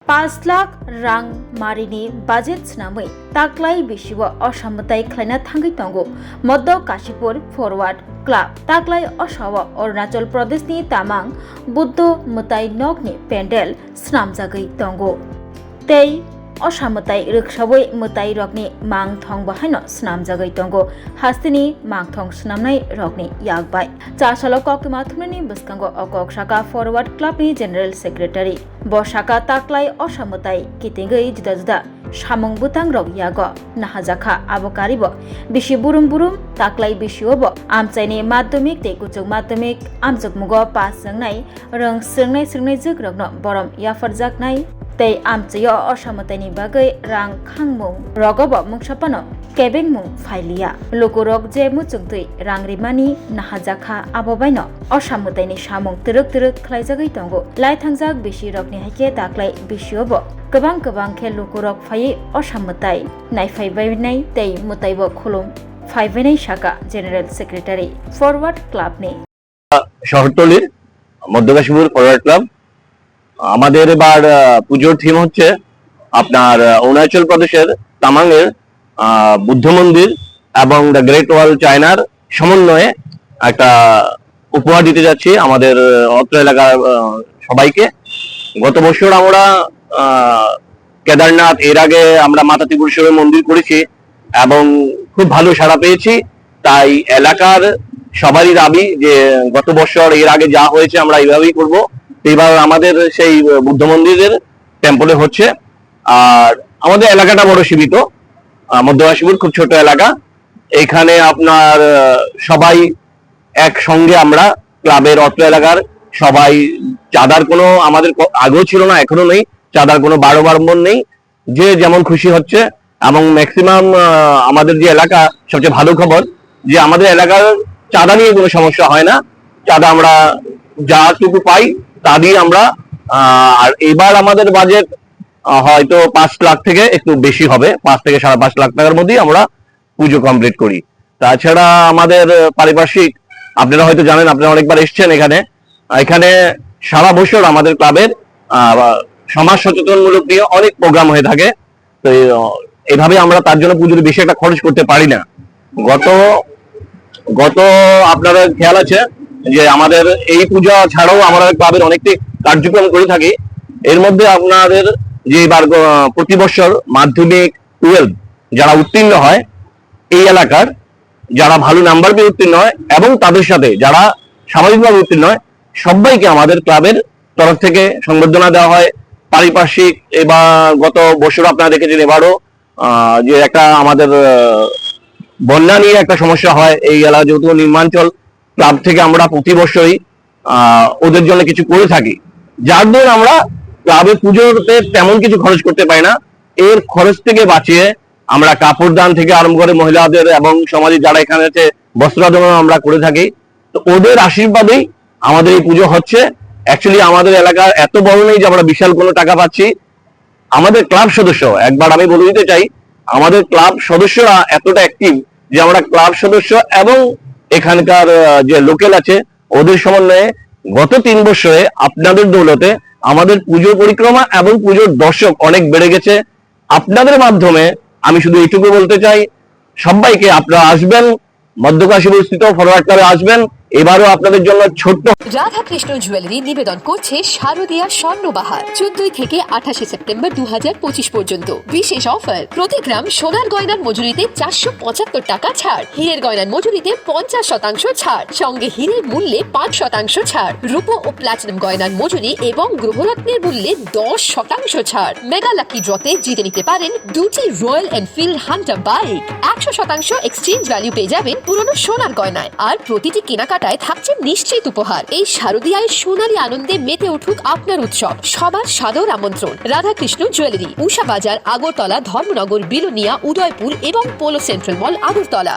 5 लाख रां मारिनि बाजेट स्नामै ताक्लाय बिसिव असामताय खलायना थांगै तंगो मध्य Kashipur forward club ताक्लाय असाव Arunachal प्रदेशनि तामां बुद्ध मुताय नगनि पेन्डेल स्नामजागै तंगो तै असामताय रक्षाबै मुताय रगनि मांथं बाहायनो स्नामजागै तंगो हास्तिनि मांथं स्नामनाय रगनि यागबाय चासालो ककमा थुमनि बस्कांगो अकक शाखा फरवार्ड क्लाबनि जेनेरेल सेक्रेटारि बशाखा ताक्लाय असामताय कितिंगै जुदा जुदा सामं बुतां रग याग नाहाजाखा आबकारिब बिसि बुरुम बुरुम ताक्लाय बिसिवब आमचायनि माध्यमिक ते कुचुक माध्यमिक आमजगमुगो पास जोंनाय रों सोंनाय जोग रगनो बरम याफरजाकनाय तै आमचयो असामतायनि बागै रां खांमुं रगब मुंसापानो केबें मुं फाइलिया लोकरक जे मुचुंतै रां रिमानि नाहाजाखा आबबायनो असामतायनि सामं तरक खलायजागै तंगो लायथांजाक बिसि रगनि हायके ताक्लाय बिसिवब गोबां खेल लोकरक फायै असामताय नायफायबायनाय तै मुतायबो खुलुम फाइबायनाय शाखा जेनेरेल सेक्रेटारि फरवार्ड क्लाबनि শহরতলির মধ্যকাশীপুর ফরওয়ার্ড ক্লাব আমাদের এবার পুজোর থিম হচ্ছে আপনার অরুণাচল প্রদেশের তামাংয়ের বুদ্ধ মন্দির এবং দ্য গ্রেট ওয়াল চায়নার সমন্বয়ে একটা উপহার দিতে যাচ্ছি আমাদের অত্র এলাকার সবাইকে। গত বছর আমরা কেদারনাথ, এর আগে আমরা মাতা ত্রিপুরেশ্বরের মন্দির করেছি এবং খুব ভালো সাড়া পেয়েছি। তাই এলাকার সবারই দাবি যে গত বছর এর আগে যা হয়েছে আমরা এইভাবেই করব। এবার আমাদের সেই বুদ্ধ মন্দিরের টেম্পলে হচ্ছে। আর আমাদের এলাকাটা বড় সীমিত, মধ্যকাশীপুর খুব ছোট এলাকা। এখানে আপনার সবাই একসঙ্গে আমরা ক্লাবের অত্র এলাকার সবাই চাঁদার কোনো আমাদের আগেও ছিল না, এখনো নেই, চাঁদার কোনো বাড়ম্বর নেই, যে যেমন খুশি হচ্ছে। এবং ম্যাক্সিমাম আমাদের যে এলাকা সবচেয়ে ভালো খবর যে আমাদের এলাকার চাঁদা নিয়ে কোনো সমস্যা হয় না। চাঁদা আমরা যাটুকু পাই তা দিয়ে আমরা আর এবার আমাদের বাজেট হয়তো 5 লাখ থেকে একটু বেশি হবে, 5 থেকে 5.5 লাখ টাকার মধ্যেই আমরা পুজো কমপ্লিট করি। তাছাড়া আমাদের পারিপার্শ্বিক আপনারা হয়তো জানেন, আপনারা অনেকবার এসছেন এখানে সারা বছর আমাদের ক্লাবের সমাজ সচেতনমূলক নিয়ে অনেক প্রোগ্রাম হয়ে থাকে। তো এইভাবে আমরা তার জন্য পুজোর বেশি একটা খরচ করতে পারি না। গত আপনারা খেয়াল আছে যে আমাদের এই পূজা ছাড়াও আমরা ক্লাবের অনেকটি কার্যক্রম করে থাকি। এর মধ্যে আপনাদের যে প্রতি বছর মাধ্যমিক 12 যারা উত্তীর্ণ হয় এই এলাকার, যারা ভালো নাম্বার পেয়ে উত্তীর্ণ হয় এবং তাদের সাথে যারা সামাজিকভাবে উত্তীর্ণ হয় সবাইকে আমাদের ক্লাবের তরফ থেকে সংবর্ধনা দেওয়া হয়। পারিপার্শ্বিক এবার গত বছর আপনারা দেখেছেন, এবারও যে একটা আমাদের বন্যা নিয়ে একটা সমস্যা হয় এই এলাকা, যেহেতু নির্মাঞ্চল, ক্লাব থেকে আমরা প্রতি বছরই ওদের জন্য কিছু করে থাকি, যার জন্য আমরা ক্লাবের পুজোতে তেমন কিছু খরচ করতে পারি না। এর খরচ থেকে বাঁচিয়ে আমরা কাপড় দান থেকে আরম্ভ করে মহিলাদের এবং সমাজে যারা এখানে আছে বস্ত্রদান আমরা করে থাকি। তো ওদের আশীর্বাদেই আমাদের এই পুজো হচ্ছে। অ্যাকচুয়ালি আমাদের এলাকার এত বড় নেই যে আমরা বিশাল কোনো টাকা পাচ্ছি। আমাদের ক্লাব সদস্য, একবার আমি বলে দিতে চাই, আমাদের ক্লাব সদস্যরা এতটা অ্যাক্টিভ যে আমরা ক্লাব সদস্য এবং এখানকার যে লোকাল আছে ওদের সমন্বয়ে গত 3 বছরে আপনাদের দৌলতে আমাদের পুজো পরিক্রমা এবং পুজোর দর্শক অনেক বেড়ে গেছে। আপনাদের মাধ্যমে আমি শুধু এইটুকু বলতে চাই, সবাইকে আপনারা আসবেন, মধ্যকাশীপুর স্থিত ফরওয়ার্ড ক্লাবে আসবেন। এবারও আপনাদের জন্য ছোট্ট রাধা কৃষ্ণ জুয়েলারি নিবেদন করছে শারদীয়া স্বর্ণবাহার 14 থেকে 28 সেপ্টেম্বর 2025 পর্যন্ত বিশেষ অফার। প্রতি গ্রাম সোনার গয়নার মজুরিতে 475 টাকা ছাড়, হীরের গয়নার মজুরিতে 50% ছাড়, সঙ্গে হীরের মূল্যে 5% ছাড়, রূপো ও প্লাটিনাম গয়নার মজুরি এবং গ্রহরত্নের মূল্যে 10% ছাড়। মেগা লাকি ড্রতে জিতে নিতে পারেন 2টি royal Enfield Hunter bike. 100% exchange value পেয়ে যাবেন পুরনো সোনার গয়নায়, আর প্রতিটি কেনাকাটা থাকছে নিশ্চিত উপহার। এই শারদীয়ায় সোনালী আনন্দে মেতে উঠুক আপনার উৎসব। সবার সাদর আমন্ত্রণ। রাধাকৃষ্ণ জুয়েলারি, উষা বাজার, আগরতলা, ধর্মনগর, বিলোনিয়া, উদয়পুর এবং পোলো সেন্ট্রাল মল, আগরতলা।